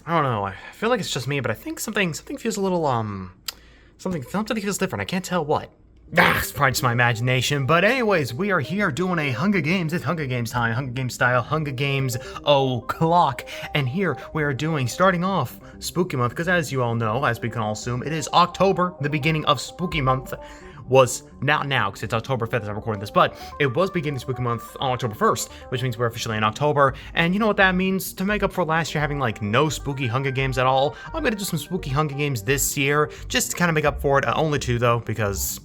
I don't know. I feel like it's just me, but I think something feels a little, something feels different. I can't tell what. It's probably just my imagination. But anyways, we are here doing a Hunger Games. It's Hunger Games time. Hunger Games style. Hunger Games o'clock. And here we are doing, starting off Spooky Month. Because as you all know, as we can all assume, it is October, the beginning of Spooky Month. Was not now, because it's October 5th as I'm recording this, but it was beginning Spooky Month on October 1st, which means we're officially in October, and you know what that means? To make up for last year having, like, no spooky Hunger Games at all, I'm gonna do some spooky Hunger Games this year, just to kind of make up for it. Only 2, though, because...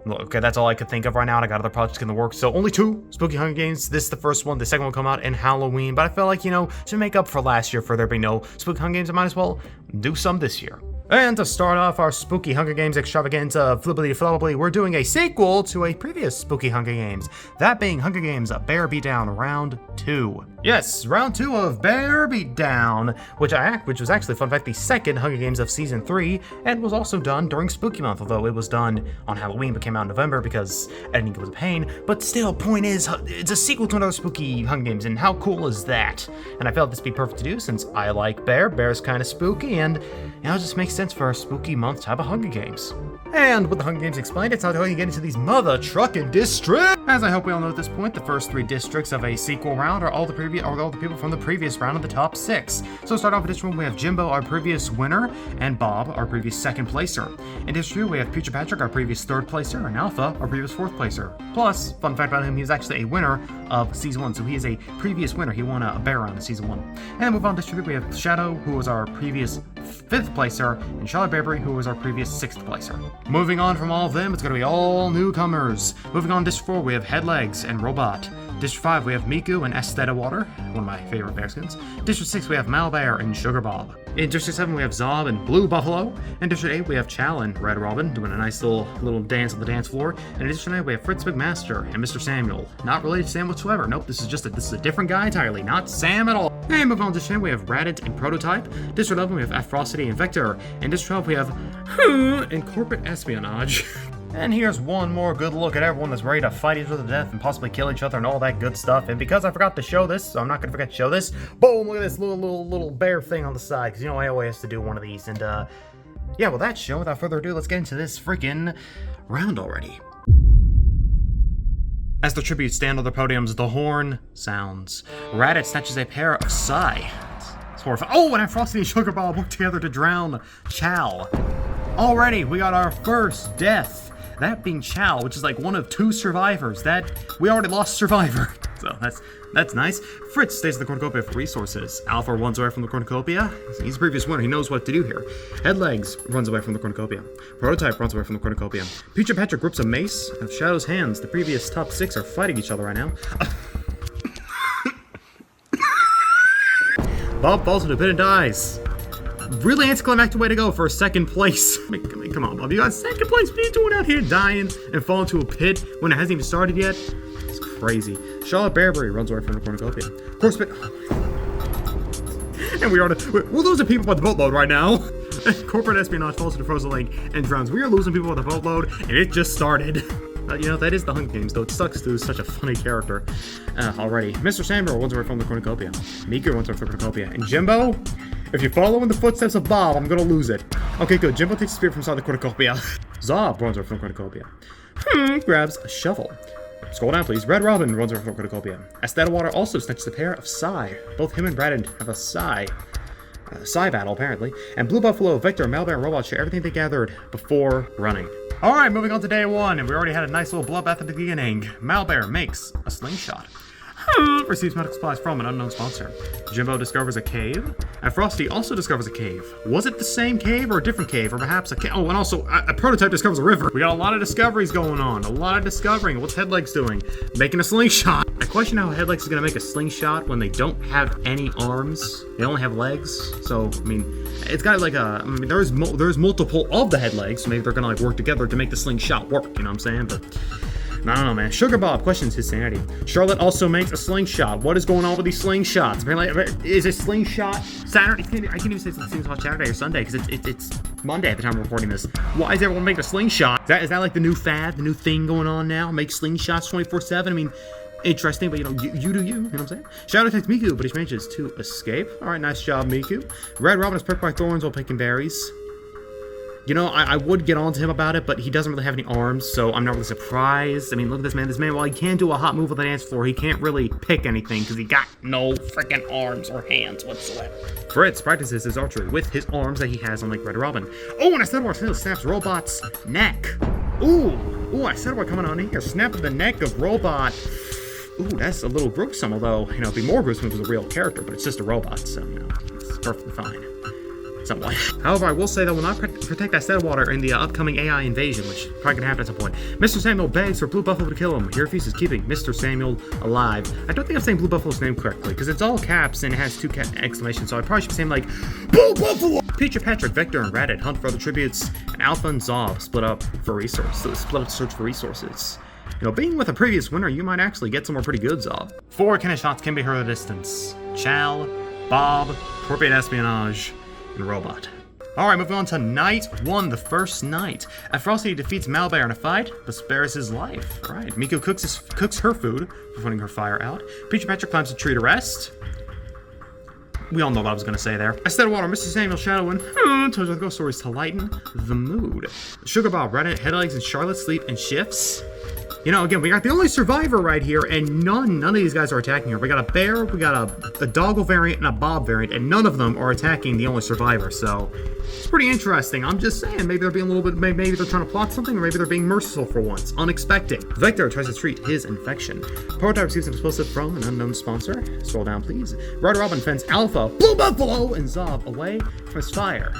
okay, that's all I could think of right now, and I got other projects in the works, so only 2 spooky Hunger Games. This is the first one. The second one will come out in Halloween, but I felt like, you know, to make up for last year for there being no spooky Hunger Games, I might as well do some this year. And to start off our spooky Hunger Games extravaganza, flippity-floppily, we're doing a sequel to a previous spooky Hunger Games. That being Hunger Games Bear Beatdown Round 2. Yes, Round 2 of Bear Beatdown, which was actually, fun fact, the second Hunger Games of Season 3, and was also done during Spooky Month, although it was done on Halloween but came out in November because editing was a pain. But still, point is, it's a sequel to another spooky Hunger Games, and how cool is that? And I felt this would be perfect to do since I like Bear. Bear's kind of spooky, and you know, it just makes sense for a spooky month type of Hunger Games. And with the Hunger Games explained, it's not how you get into these mother trucking districts. As I hope we all know at this point, the first 3 districts of a sequel round are all the people from the previous round of the top 6. So start off with District 1, we have Jimbo, our previous winner, and Bob, our previous 2nd placer. In District 2, we have Future Patrick, our previous 3rd placer, and Alpha, our previous 4th placer. Plus, fun fact about him, he was actually a winner of Season 1, so he is a previous winner. He won a bear round in Season 1. And then move on to District 3, we have Shadow, who was our previous 5th placer, and Charlotte Barberry, who was our previous 6th placer. Moving on from all of them, it's going to be all newcomers. Moving on to District 4, we have Headlegs and Robot. District 5, we have Miku and Esteta Water, one of my favorite bear skins. District 6, we have Malbear and Sugar Bob. In District 7, we have Zob and Blue Buffalo. In District 8, we have Chow and Red Robin, doing a nice little dance on the dance floor. And in District 9, we have Fritz McMaster and Mr. Samuel. Not related to Sam whatsoever. Nope, this is a different guy entirely, not Sam at all. And moving on to District 10, we have Radit and Prototype. District 11, we have Afrosity and Vector. In District 12, we have and Corporate Espionage. And here's one more good look at everyone that's ready to fight each other to death and possibly kill each other and all that good stuff. And because I forgot to show this, so I'm not going to forget to show this, boom, look at this little bear thing on the side. Because, you know, I always have to do one of these. And, yeah, well, that's shown. Without further ado, let's get into this freaking round already. As the tributes stand on their podiums, the horn sounds. Radit snatches a pair of Psy. It's horrifying. Oh, and Frosty and Sugar Bob work together to drown Chow. Already, we got our first death. That being Chow, which is like one of 2 survivors. That we already lost Survivor. So that's nice. Fritz stays at the cornucopia for resources. Alpha runs away from the cornucopia. He's a previous winner. He knows what to do here. Headlegs runs away from the cornucopia. Prototype runs away from the cornucopia. Future Patrick grips a mace. Of Shadow's hands. The previous top 6 are fighting each other right now. Bob falls into a pit and dies. Really anticlimactic way to go for a 2nd place. I mean, come on, Bob. You got 2nd place. What are you doing out here dying and falling into a pit when it hasn't even started yet? It's crazy. Charlotte Barberry runs away from the cornucopia. Horse pit. And we are we're losing people by the boatload right now. Corporate Espionage falls into frozen lake and drowns. We are losing people by the boatload, and it just started. You know, that is the Hunger Games, though. It sucks to lose such a funny character already. Mr. Samuel runs away from the cornucopia. Miku runs away from the cornucopia. And Jimbo? If you follow in the footsteps of Bob, I'm gonna lose it. Okay, good. Jimbo takes a spear from inside the cornucopia. Zob runs away from the cornucopia. Grabs a shovel. Scroll down, please. Red Robin runs away from the cornucopia. Esteta Water also snatches a pair of Psy. Both him and Braden have a Psy battle, apparently. And Blue Buffalo, Vector, Malbear, and Robot share everything they gathered before running. Alright, moving on to day 1, and we already had a nice little bloodbath at the beginning. Malbear makes a slingshot. Receives medical supplies from an unknown sponsor. Jimbo discovers a cave, and Frosty also discovers a cave. Was it the same cave or a different cave, or perhaps a cave? Oh, and also a Prototype discovers a river. We got a lot of discoveries going on, a lot of discovering. What's Headlegs doing? Making a slingshot. I question how Headlegs is gonna make a slingshot when they don't have any arms. They only have legs. So I mean, it's got like there's multiple of the Headlegs, so maybe they're gonna like work together to make the slingshot work. You know what I'm saying? But I don't know, man. Sugar Bob questions his sanity. Charlotte also makes a slingshot. What is going on with these slingshots? Apparently, is a slingshot Saturday? I can't even say it's a slingshot Saturday or Sunday because it's Monday at the time we're recording this. Why is everyone making a slingshot? Is that like the new fad, the new thing going on now? Make slingshots 24/7? I mean, interesting, but you do you know what I'm saying? Shadow attacks Miku, but he manages to escape. Alright, nice job, Miku. Red Robin is pricked by thorns while picking berries. I would get on to him about it, but he doesn't really have any arms, so I'm not really surprised. I mean, look at this man. This man, while he can do a hot move on the dance floor, he can't really pick anything because he got no freaking arms or hands whatsoever. Fritz practices his archery with his arms that he has, unlike Red Robin. Oh, and I said Tail snaps Robot's neck. Ooh, I said coming on in here. Snap the neck of Robot. Ooh, that's a little gruesome, although, it'd be more gruesome if it was a real character, but it's just a robot, so, it's perfectly fine. Somewhat. However, I will say that will not protect that Stead Water in the upcoming AI invasion, which probably could happen at some point. Mr. Samuel begs for Blue Buffalo to kill him. He refuses, keeping Mr. Samuel alive. I don't think I'm saying Blue Buffalo's name correctly, because it's all caps and it has 2 exclamations, so I probably should be saying like, Blue Buffalo! Peach, Patrick, Vector, and Radit hunt for other tributes, and Alpha and Zob split up to search for resources. Being with a previous winner, you might actually get somewhere pretty good, Zob. 4 cannon shots can be heard at a distance. Chow, Bob, Torpedo Espionage, and Robot. Alright, moving on to night 1, the first night. Frosty defeats Malbear in a fight, but spares his life. Alright, Miku cooks her food for putting her fire out. Peach and Patrick climbs a tree to rest. We all know what I was going to say there. Instead of water, Mr. Samuel shadowing tells us ghost stories to lighten the mood. Sugar Bob, Reddit, Headlegs, and Charlotte sleep in shifts. Again, we got the only survivor right here, and none of these guys are attacking her. We got a bear, we got a doggle variant, and a bob variant, and none of them are attacking the only survivor, so it's pretty interesting. I'm just saying, maybe they're being a little bit, maybe they're trying to plot something, or maybe they're being merciful for once. Unexpected. Vector tries to treat his infection. Prototype receives an explosive from an unknown sponsor. Scroll down, please. Red Robin fends Alpha, Blue Buffalo, and Zob away from his fire.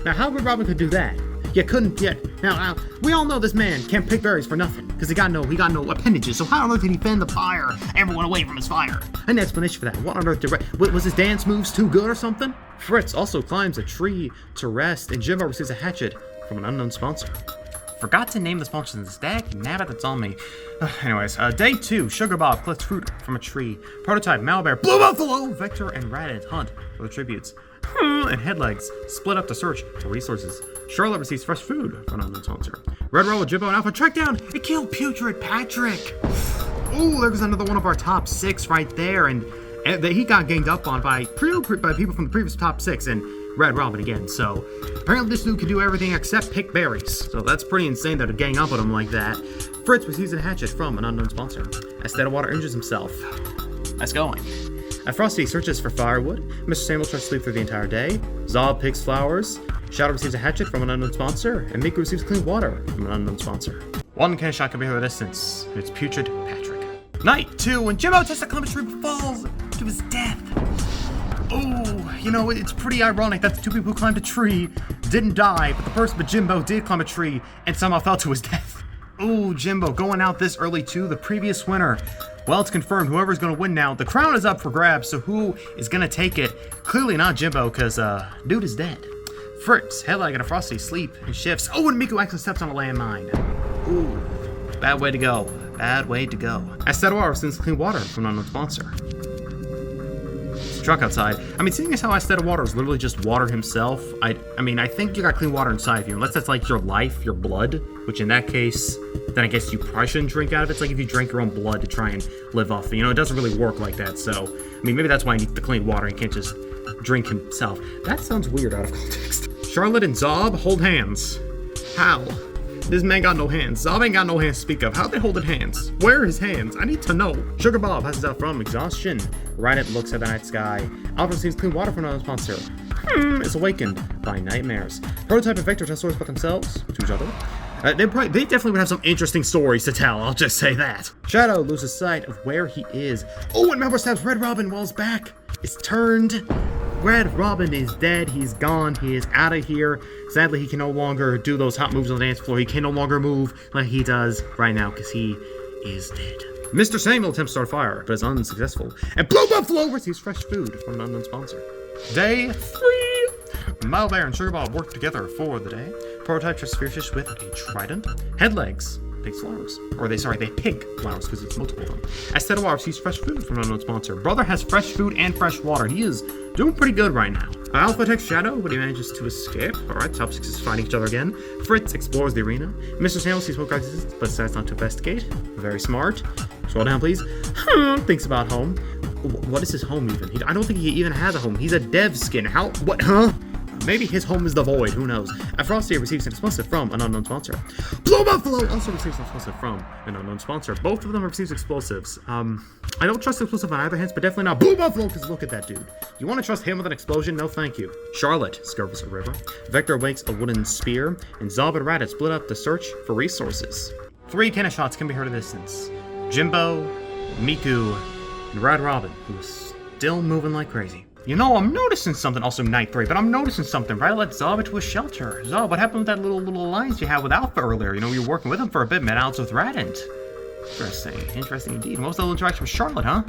Now, how Red Robin could do that? You couldn't yet. Now, we all know this man can't pick berries for nothing, because he got no appendages, so how on earth did he fend the fire everyone away from his fire? An explanation for that. What on earth was his dance moves too good or something? Fritz also climbs a tree to rest, and Jimbo receives a hatchet from an unknown sponsor. Forgot to name the sponsors in the stack. Nabbit, that's on me. Anyways, day 2, Sugar Bob collects fruit from a tree. Prototype, Malbear, Blue Buffalo, Vector, and Radit hunt for the tributes. And Headlegs split up to search for resources. Charlotte receives fresh food from an unknown sponsor. Red Roll, Jimbo, and Alpha track down and kill Putrid Patrick. Ooh, there goes another one of our top 6 right there, and he got ganged up on by people from the previous top 6 and Red Robin again. So apparently this dude can do everything except pick berries. So that's pretty insane that to gang up on him like that. Fritz receives a hatchet from an unknown sponsor. Instead of water injures himself. That's going. Frosty searches for firewood. Mr. Samuel tries to sleep through the entire day. Zob picks flowers. Shadow receives a hatchet from an unknown sponsor. And Miku receives clean water from an unknown sponsor. 1 cannon shot can be heard at a distance. It's Putrid Patrick. Night 2, when Jimbo tries to climb a tree but falls to his death. Oh, it's pretty ironic that the 2 people who climbed a tree didn't die, but Jimbo did climb a tree and somehow fell to his death. Ooh, Jimbo going out this early too, the previous winner. Well, it's confirmed whoever's going to win now. The crown is up for grabs, so who is going to take it? Clearly not Jimbo, because dude is dead. Fritz, Headleg, and a Frosty sleep in shifts. Oh, and Miku actually steps on a landmine. Ooh, bad way to go. Bad way to go. Estedwar sends clean water from an unknown sponsor. It's a truck outside. Seeing as how Estedwar is literally just water himself, I think you got clean water inside of you, unless that's like your life, your blood, which in that case, then I guess you probably shouldn't drink out of it. It's like if you drink your own blood to try and live off it. It doesn't really work like that, so, maybe that's why you need the clean water and can't just drink himself. That sounds weird out of context. Charlotte and Zob hold hands. How? This man got no hands. Zob ain't got no hands to speak of. How they holding hands? Where are his hands? I need to know. Sugar Bob passes out from exhaustion. Radit looks at the night sky. Alpha receives clean water from another sponsor. Is awakened by nightmares. Prototype and Vector tell stories about themselves to each other. They definitely would have some interesting stories to tell, I'll just say that. Shadow loses sight of where he is. Oh, and Malbear stabs Red Robin while his back is turned. Red Robin is dead. He's gone. He is out of here. Sadly, he can no longer do those hot moves on the dance floor. He can no longer move like he does right now because he is dead. Mr. Samuel attempts to start a fire, but is unsuccessful. And Blue Buffalo receives fresh food from an unknown sponsor. Day 3. Malbear and Sugar Bob work together for the day. Prototype tries to spearfish with a trident. Headlegs picks flowers. They pick flowers because it's multiple of them. Estedwar receives fresh food from an unknown sponsor. Brother has fresh food and fresh water. He is doing pretty good right now. Alpha attacks Shadow, but he manages to escape. Alright, top 6 is fighting each other again. Fritz explores the arena. Mr. Samuel sees smoke rises, but decides not to investigate. Very smart. Scroll down, please. Thinks about home. What is his home even? I don't think he even has a home. He's a dev skin. How? What? Huh? Maybe his home is the void. Who knows? Frosty receives an explosive from an unknown sponsor. Blue Buffalo also receives an explosive from an unknown sponsor. Both of them receive explosives. I don't trust explosive on either hands, but definitely not Blue Buffalo, because look at that dude. You want to trust him with an explosion? No, thank you. Charlotte scurries a river. Vector wakes a wooden spear, and Zob and Raditz split up to search for resources. 3 cannon shots can be heard in the distance. Jimbo, Miku, and Red Robin, who is still moving like crazy. You know, I'm noticing something. Also, night 3, but I'm noticing something. Right, let Zob into a shelter. Zob, what happened with that little alliance you had with Alpha earlier? You know, you were working with him for a bit, met out with Radent. Interesting indeed. And what was the little interaction with Charlotte, huh?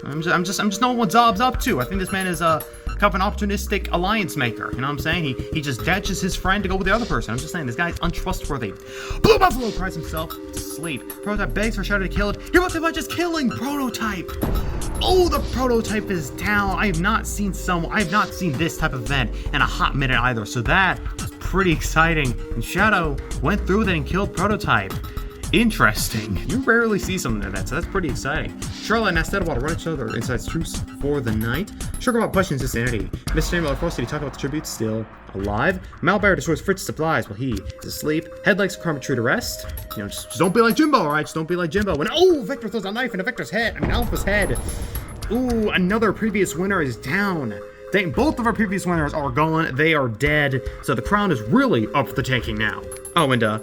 I'm just knowing what Zob's up to. I think this man is kind of an opportunistic alliance maker. You know what I'm saying? He just ditches his friend to go with the other person. I'm just saying, this guy's untrustworthy. Blue Buffalo cries himself to sleep. Prototype begs for Shadow to kill it. Hear what about just killing Prototype? Oh, the Prototype is down. I have not seen this type of event in a hot minute either. So that was pretty exciting. And Shadow went through that and killed Prototype. Interesting. You rarely see something like that, so that's pretty exciting. Charlotte and Astedwald run each other inside truce for the night. Sugarbob questions his sanity. Mr. Samuel and Frosty talk about the tribute still alive. Malbear destroys Fritz's supplies while he is asleep. Headlegs karma true to rest. You know, just don't be like Jimbo, alright? Just don't be like Jimbo. And oh, Victor throws a knife into Victor's head. Alpha's head. Ooh, another previous winner is down. Both of our previous winners are gone. They are dead. So the crown is really up for the taking now. Oh, and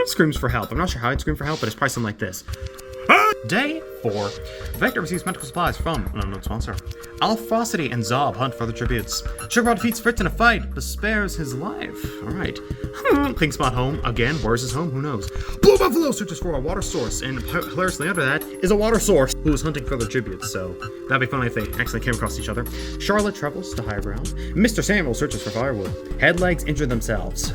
screams for help. I'm not sure how I'd scream for help, but it's probably something like this. Day 4. Vector receives medical supplies from an unknown sponsor. Alphosity and Zob hunt for the tributes. Sugarbob defeats Fritz in a fight, but spares his life. Alright. Pink Spot home. Again, where's his home? Who knows? Blue Buffalo searches for a water source, and hilariously under that is a water source who is hunting for the tributes, so that'd be funny if they actually came across each other. Charlotte travels to higher ground. Mr. Samuel searches for firewood. Headlegs injure themselves.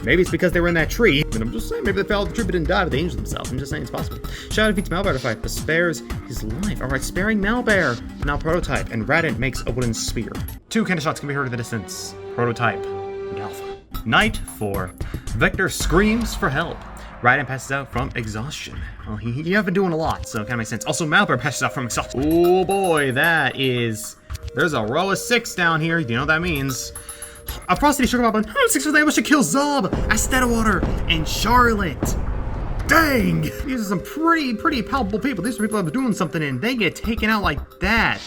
Maybe it's because they were in that tree. And I'm just saying, maybe they fell off the tree but didn't die, but they injured themselves. I'm just saying it's possible. Shadow defeats Malbear to fight, but spares his life. Alright, sparing Malbear. Now Prototype, and Radent makes a wooden spear. 2 cannon shots can be heard in the distance. Prototype and Alpha. Night 4. Vector screams for help. Radent passes out from exhaustion. Well, he have been doing a lot, so it kind of makes sense. Also, Malbear passes out from exhaustion. Oh boy, that is... There's a row of 6 down here. You know what that means. Frosty Sugarbob and 6 was able to kill Zob, Astedwater, and Charlotte. Dang! These are some pretty palpable people. These are people that are doing something and they get taken out like that.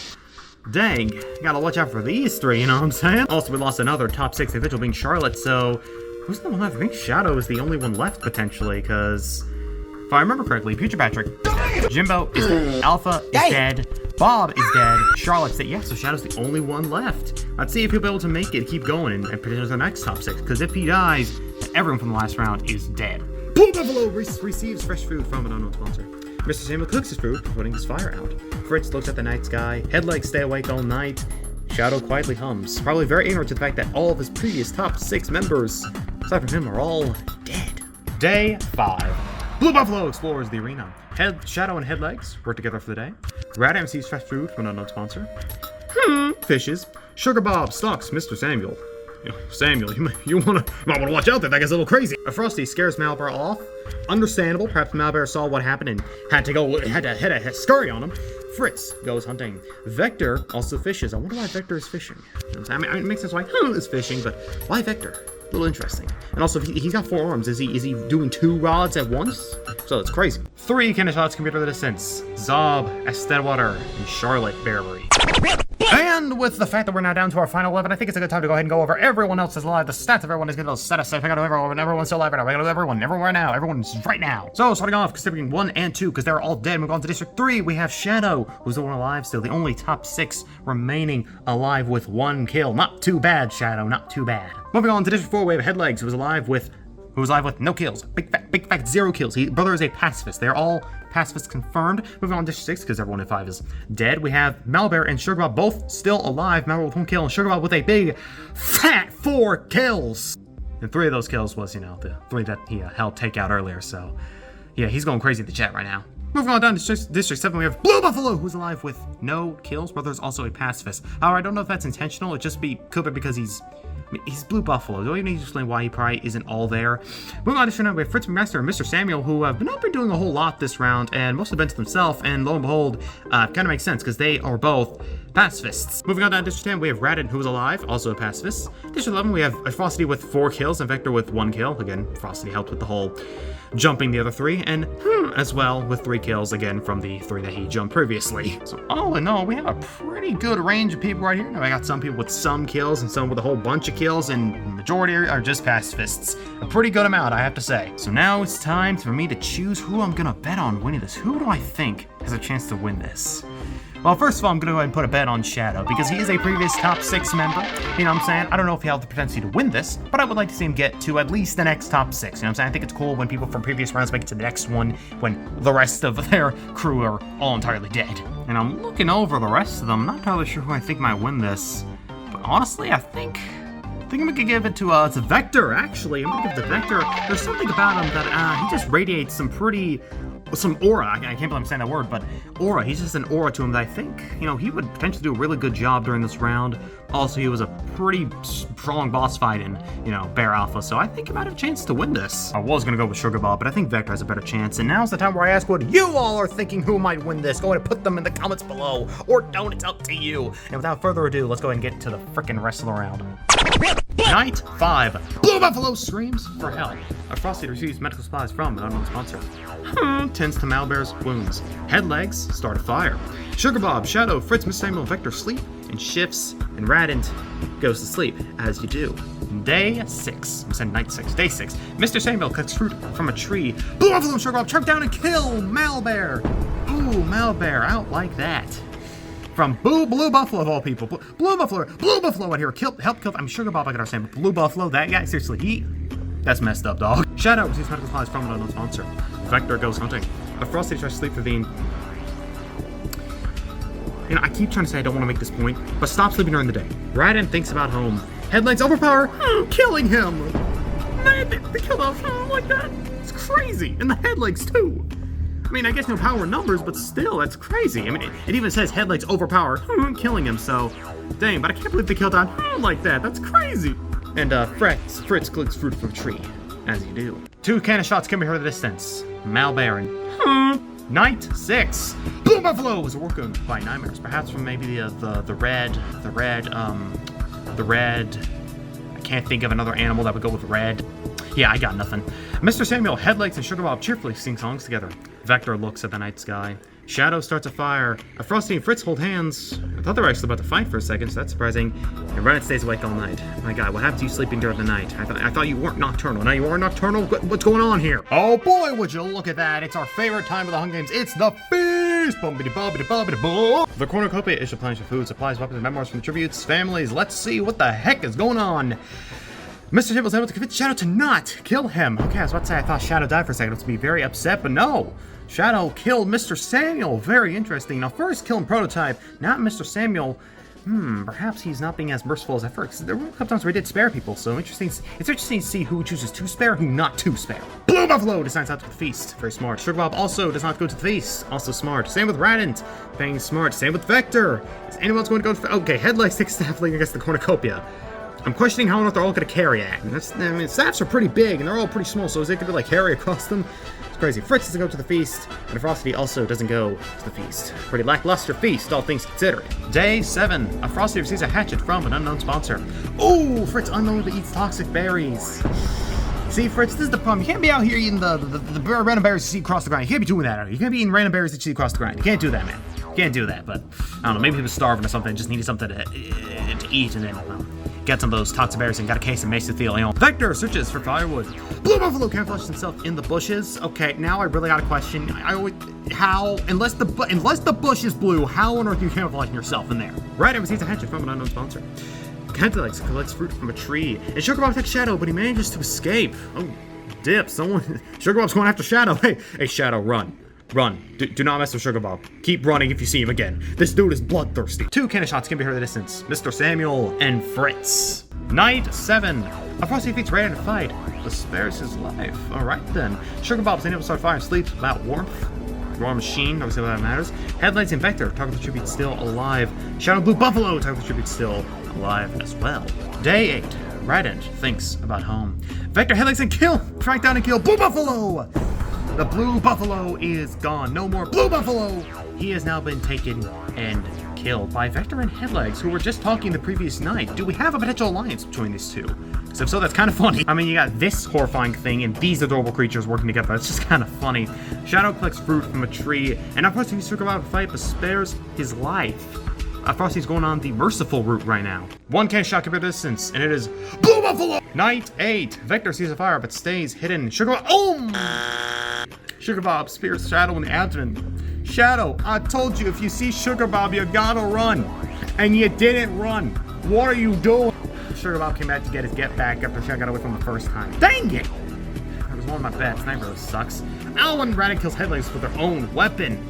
Dang. Gotta watch out for these 3, you know what I'm saying? Also, we lost another top 6 individual being Charlotte, so who's the one left? I think Shadow is the only one left potentially, because if I remember correctly, Future Patrick is dead. Jimbo is dead. Alpha is dead. Bob is dead. Charlotte's dead. Yeah, so Shadow's the only one left. Let's see if he'll be able to make it, keep going, and produce the next top 6. Because if he dies, everyone from the last round is dead. Blue Buffalo receives fresh food from an unknown sponsor. Mr. Samuel cooks his food, putting his fire out. Fritz looks at the night sky. Headlegs stay awake all night. Shadow quietly hums, probably very ignorant to the fact that all of his previous top 6 members, aside from him, are all dead. Day 5. Blue Buffalo explores the arena. Shadow and Headlegs work together for the day. Radam receives fresh food from an unknown sponsor. Fishes. Sugarbob stalks Mr. Samuel. Samuel, you might want to watch out there. That guy's a little crazy. Frosty scares Malbear off. Understandable. Perhaps Malbear saw what happened and had to scurry on him. Fritz goes hunting. Vector also fishes. I wonder why Vector is fishing. I mean, it makes sense why is fishing, but why Vector? A little interesting. And also, he's got 4 arms. Is he doing 2 rods at once? So it's crazy. 3 cannon shots can be heard in the distance. Zob, Astedwater, and Charlotte Bearberry. And with the fact that we're now down to our final 11, I think it's a good time to go ahead and go over everyone else is alive. The stats of everyone is going to set us. I got everyone's still alive right now. I got everyone, everywhere now. Everyone's right now. So starting off, considering 1 and 2, because they're all dead. Move on to District 3. We have Shadow, who's the one alive still. The only top 6 remaining alive with 1 kill. Not too bad, Shadow. Not too bad. Moving on to District 4, we have Headlegs, who was alive with no kills. Big fat 0 kills. Brother is a pacifist. They're all pacifists confirmed. Moving on to District 6, because everyone in 5 is dead. We have Malbear and Sugarbob both still alive. Malbear with 1 kill, and Sugarbob with a big fat 4 kills. And 3 of those kills was, the 3 that he helped take out earlier. So, yeah, he's going crazy in the chat right now. Moving on down to District 7, we have Blue Buffalo, who's alive with no kills. Brother's also a pacifist. However, I don't know if that's intentional. It just could be because he's He's Blue Buffalo. Do I even need to explain why he probably isn't all there? Moving on to round, we have Fritz McMaster and Mr. Samuel, who have not been doing a whole lot this round, and mostly been to themselves, and lo and behold, kind of makes sense, because they are both pacifists. Moving on down to District 10, we have Radin, who is alive, also a pacifist. District 11, we have Frosty with 4 kills, and Vector with 1 kill. Again, Frosty helped with the whole jumping the other 3, and as well with 3 kills, again, from the 3 that he jumped previously. So all in all, we have a pretty good range of people right here. Now I got some people with some kills, and some with a whole bunch of kills, and the majority are just pacifists. A pretty good amount, I have to say. So now it's time for me to choose who I'm gonna bet on winning this. Who do I think has a chance to win this? Well, first of all, I'm going to go ahead and put a bet on Shadow, because he is a previous top 6 member. You know what I'm saying? I don't know if he has the potential to win this, but I would like to see him get to at least the next top 6. You know what I'm saying? I think it's cool when people from previous rounds make it to the next one when the rest of their crew are all entirely dead. And I'm looking over the rest of them. I'm not entirely sure who I think might win this, but honestly, I think I'm gonna give it to Vector, actually. I'm gonna give it to Vector. There's something about him that he just radiates some aura. I can't believe I'm saying that word, but aura. He's just an aura to him that I think, you know, he would potentially do a really good job during this round. Also, he was a pretty strong boss fight in, you know, Bear Alpha, so I think he might have a chance to win this. I was gonna go with Sugar Bob, but I think Vector has a better chance, and now's the time where I ask what you all are thinking who might win this. Go ahead and put them in the comments below, or don't, it's up to you. And without further ado, let's go ahead and get to the frickin' rest of the round. Night 5. Blue Buffalo screams for help. A Frosty receives medical supplies from an unknown sponsor. Tends to Malbear's wounds. Headlegs start a fire. Sugar Bob, Shadow, Fritz, Miss Samuel, and Vector sleep and shifts, and Radent goes to sleep, as you do. Day 6. I'm saying night 6. Day 6. Mr. Samuel cuts fruit from a tree. Blue Buffalo and Sugar Bob chunk down and kill Malbear. Ooh, Malbear out like that. From Blue Buffalo of all people. Blue Buffalo out here. Help kill. I'm Sugar Bob, I can understand, but Blue Buffalo, that guy, seriously, that's messed up, dog. Shadow receives medical supplies from an unknown sponsor. Vector goes hunting. A Frosty tries to sleep for Veen. You know, I keep trying to say I don't want to make this point, but stop sleeping during the day. Radin thinks about home. Headlights overpower, killing him. Man, they killed off like that. It's crazy. And the headlights, too. I mean, I guess no power in numbers, but still, that's crazy. I mean, it even says headlights overpower, killing him, so dang, but I can't believe they killed on like that. That's crazy. And Fritz clicks fruit from a tree, as you do. 2 cannon shots can be heard at a distance. Malbaron. Night 6. Blue Buffalo was woken by nightmares, perhaps from maybe the red. I can't think of another animal that would go with red. Yeah, I got nothing. Mr. Samuel, Headlights, and Sugar Bob cheerfully sing songs together. Vector looks at the night sky. Shadow starts a fire. A Frosty and Fritz hold hands. I thought they were actually about to fight for a second, so that's surprising. And Reddit stays awake all night. My God, what happened to you sleeping during the night? I thought you weren't nocturnal. Now you are nocturnal? What's going on here? Oh boy, would you look at that. It's our favorite time of the Hunger Games. It's the feast! Bumpity-bumpity-bumpity-boo! The cornucopia is replenished with food, supplies, weapons, and memoirs from the tributes, families. Let's see what the heck is going on. Mr. Samuel was able to convince Shadow to not kill him. Okay, I was about to say I thought Shadow died for a second. I was to be very upset, but no. Shadow killed Mr. Samuel. Very interesting. Now, first killing Prototype, not Mr. Samuel. Perhaps he's not being as merciful as at first. There were a couple times where he did spare people, so interesting. It's interesting to see who chooses to spare, who not to spare. Blue Buffalo decides not to the feast. Very smart. Sugar Bob also does not go to the feast. Also smart. Same with Radent. Being smart. Same with Vector. Is anyone else going to go to okay, Headlights takes staff leaning against the cornucopia. I'm questioning how on earth they're all going to carry it. I mean, staffs are pretty big, and they're all pretty small, so is they going to, like, carry across them? It's crazy. Fritz doesn't go to the feast, and Frosty also doesn't go to the feast. Pretty lackluster feast, all things considered. Day 7. A Frosty receives a hatchet from an unknown sponsor. Ooh, Fritz unknowingly eats toxic berries. See, Fritz, this is the problem. You can't be out here eating the random berries you see across the ground. You can't be doing that. You can't be eating random berries that you see across the ground. You can't do that, man. You can't do that, but I don't know. Maybe he was starving or something, just needed something to eat, and then get some of those toxic berries and got a case of mesothelioma. Vector searches for firewood. Blue Buffalo camouflages himself in the bushes. Okay, now I really got a question. Unless the bush is blue, how on earth are you camouflaging yourself in there? Right, receives a hatchet from an unknown sponsor. Headlights collects fruit from a tree, and Sugar Bob attacks Shadow, but he manages to escape. Oh, dip! Sugar Bob's going after Shadow. Hey, Shadow, run. Run. Do not mess with Sugar Bob. Keep running if you see him again. This dude is bloodthirsty. 2 cannon shots can be heard at a distance. Mr. Samuel and Fritz. Night 7. A Frosty defeats Radin to fight, but spares his life. Alright then. Sugar Bob's unable to start fire and sleeps without warmth. War Machine, obviously that matters. Headlights and Vector, talk of the tribute still alive. Shadow Blue Buffalo, talk of the tribute still alive as well. Day 8. Radent thinks about home. Vector, headlights, and kill! Track down and kill Blue Buffalo! The Blue Buffalo is gone. No more Blue Buffalo! He has now been taken and killed by Vector and Headlegs, who were just talking the previous night. Do we have a potential alliance between these two? So if so, that's kind of funny. I mean, you got this horrifying thing and these adorable creatures working together. That's just kind of funny. Shadow collects fruit from a tree, and unfortunately he's about to fight, but spares his life. Frosty's going on the merciful route right now. One can shot compared distance, and it is Blue Buffalo! Night 8. Vector sees a fire, but stays hidden. Sugar Bob, Sugar Bob spears Shadow in the abdomen. Shadow, I told you if you see Sugar Bob, you gotta run. And you didn't run. What are you doing? Sugar Bob came back to get his get back after Shadow got away from the first time. Dang it! That was one of my bets. That really sucks. Alwyn Radent kills Headlegs with their own weapon.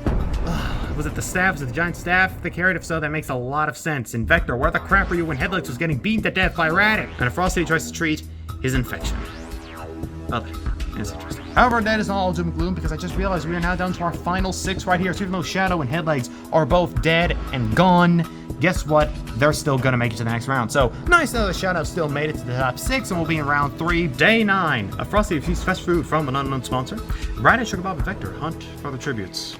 Was it the staff? Was it the giant staff they carried? If so, that makes a lot of sense. And Vector, where the crap were you when Headlights was getting beaten to death by Radent? And Frosty tries to treat his infection. Well, that's interesting. However, that is not all doom and gloom, because I just realized we are now down to our final 6 right here. So even though Shadow and Headlegs are both dead and gone, guess what? They're still gonna make it to the next round. So nice that the Shadow still made it to the top 6, and we'll be in round 3, day 9. Frosty receives fresh food from an unknown sponsor. Radent, Sugar Bob, and Vector hunt for the tributes.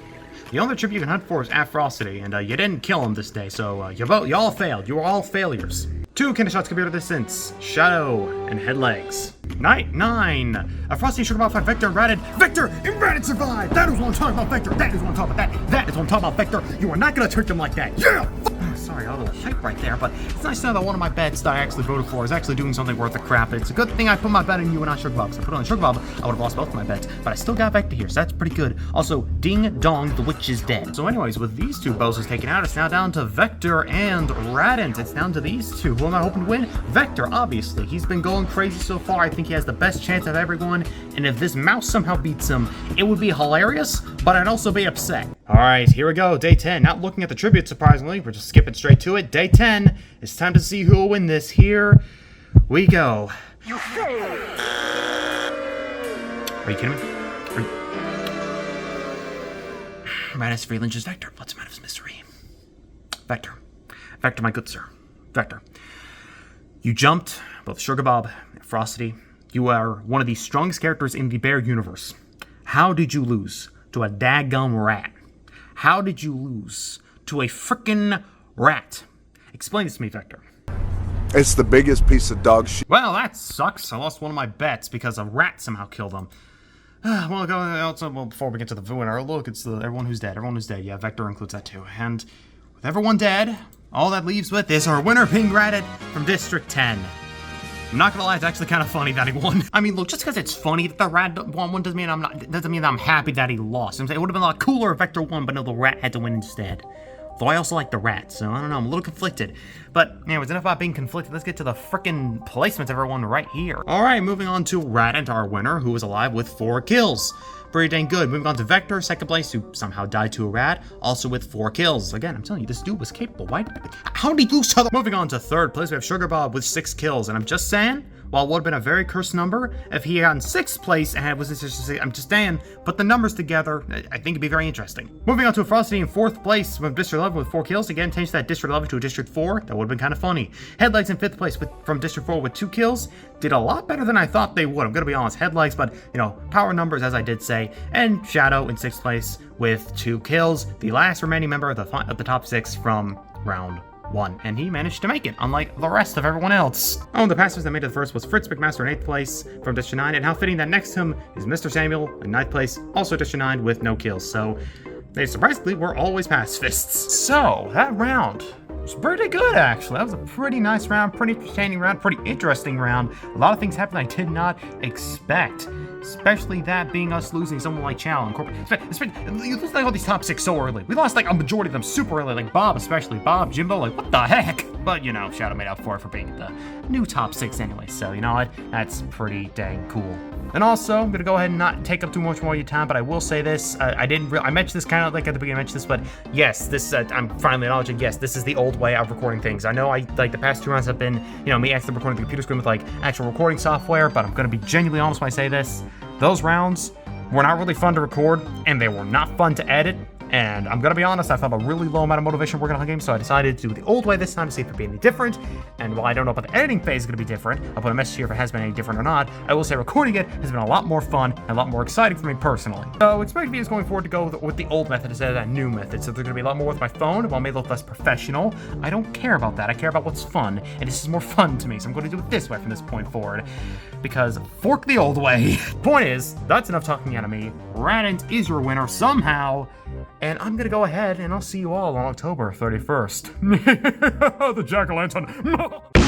The only tribute you can hunt for is Frosty, and you didn't kill him this day, so you all failed. You were all failures. 2 cannon shots compared to distance. Shadow and Headlegs. Night 9. Frosty and Sugar Bob fight Vector and Radent. Vector and Radent survive! That is what I'm talking about, Vector! That is what I'm talking about! That is what I'm talking about, Vector! You are not gonna treat them like that! Yeah! Sorry, I got a little hype right there, but it's nice to know that one of my bets that I actually voted for is actually doing something worth the crap. It's a good thing I put my bet on you and not Sugar Bob. So I put it on Sugar Bob, I would have lost both of my bets, but I still got Vector here, so that's pretty good. Also, ding dong, the witch is dead. So anyways, with these 2 bosses taken out, it's now down to Vector and Radent. It's down to these 2. Who am I hoping to win? Vector, obviously. He's been going crazy so far. I think he has the best chance of everyone, and if this mouse somehow beats him, it would be hilarious, but I'd also be upset. Alright, here we go, day 10. Not looking at the tribute, surprisingly. We're just skipping straight to it. Day 10. It's time to see who will win this. Here we go. You failed! Are you kidding me? Radent's free lynches Vector. What's the matter with mystery? Vector. Vector, my good sir. Vector. You jumped both Sugar Bob and Frosty. You are one of the strongest characters in the bear universe. How did you lose to a daggum rat? How did you lose to a frickin' rat? Explain this to me, Vector. It's the biggest piece of dog shit. Well, that sucks. I lost one of my bets because a rat somehow killed him. Well, before we get to the winner, look, it's everyone who's dead. Everyone who's dead. Yeah, Vector includes that too. And with everyone dead, all that leaves with is our winner, Ping Radent from District 10. I'm not gonna lie, it's actually kind of funny that he won. I mean, look, just because it's funny that the rat won one doesn't mean that I'm happy that he lost. I'm saying it would have been a lot cooler if Vector won, but no, the rat had to win instead. Though I also like the rat, so I don't know, I'm a little conflicted. But anyways, enough about being conflicted. Let's get to the frickin' placements of everyone right here. All right, moving on to Radent, our winner, who is alive with 4 kills. Pretty dang good. Moving on to Vector, second place, who somehow died to a rat, also with 4 kills. Again, I'm telling you, this dude was capable. Why? How did he lose to the... Moving on to third place, we have Sugar Bob with 6 kills, and I'm just saying, while it would have been a very cursed number, if he got in 6th place and was just, I'm just saying, put the numbers together, I think it'd be very interesting. Moving on to Frosty in 4th place from District 11 with 4 kills. Again, change that District 11 to a District 4. That would have been kind of funny. Headlegs in 5th place from District 4 with 2 kills. Did a lot better than I thought they would. I'm going to be honest. Headlegs, but, you know, power numbers, as I did say. And Shadow in 6th place with 2 kills. The last remaining member of the top 6 from round 1, and he managed to make it, unlike the rest of everyone else. Oh, and the passers that made it first was Fritz McMaster in 8th place from District 9, and how fitting that next to him is Mr. Samuel in 9th place, also District 9 with no kills. So they surprisingly were always pacifists. So that round was pretty good, actually. That was a pretty nice round, pretty entertaining round, pretty interesting round. A lot of things happened I did not expect. Especially that being us losing someone like Chow and Corporate. You lose like all these top 6 so early. We lost like a majority of them super early, like Bob especially. Bob, Jimbo, like what the heck? But you know, Shadow made up for it for being the new top 6 anyway. So you know what? That's pretty dang cool. And also, I'm gonna go ahead and not take up too much more of your time, but I will say this. I mentioned this kind of like at the beginning, I mentioned this, but yes, this, I'm finally acknowledging, yes, this is the old way of recording things. I know like the past 2 rounds have been, you know, me actually recording the computer screen with like actual recording software, but I'm gonna be genuinely honest when I say this. Those rounds were not really fun to record, and they were not fun to edit, And I'm gonna be honest, I felt a really low amount of motivation working on Hunga Games, so I decided to do it the old way this time to see if it'd be any different. And while I don't know about the editing phase is gonna be different, I'll put a message here if it has been any different or not. I will say recording it has been a lot more fun and a lot more exciting for me personally. So expect videos going forward to go with the old method instead of that new method. So they're gonna be a lot more with my phone, while it may look less professional. I don't care about that. I care about what's fun, and this is more fun to me. So I'm gonna do it this way from this point forward, because fork the old way. Point is, that's enough talking out of me. Radent is your winner somehow. And I'm gonna go ahead and I'll see you all on October 31st. The jack-o'-lantern.